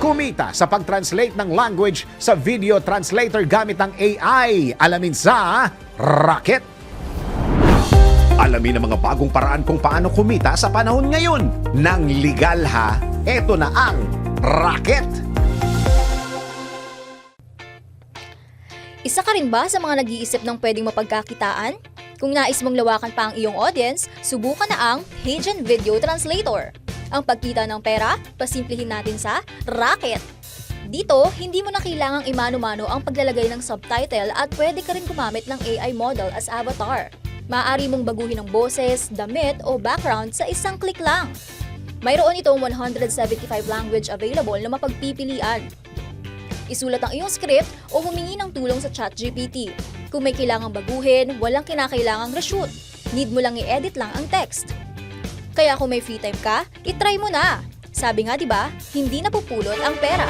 Kumita sa pag-translate ng language sa video translator gamit ang AI. Alamin sa Rocket. Alamin ang mga bagong paraan kung paano kumita sa panahon ngayon. Nang legal ha, eto na ang Rocket. Isa ka rin ba sa mga nag-iisip ng pwedeng mapagkakitaan? Kung nais mong lawakan pa ang iyong audience, subukan na ang Hagen Video Translator. Ang pagkita ng pera, pasimplihin natin sa Rocket. Dito, hindi mo na kailangang imano-mano ang paglalagay ng subtitle at pwede ka rin gumamit ng AI model as avatar. Maaari mong baguhin ang boses, damit o background sa isang click lang. Mayroon itong 175 language available na mapagpipilian. Isulat ang iyong script o humingi ng tulong sa ChatGPT. Kung may kailangang baguhin, walang kinakailangang reshoot. Need mo lang i-edit lang ang text. Kaya kung may free time ka, itry mo na. Sabi nga 'di ba, hindi napupulot ang pera.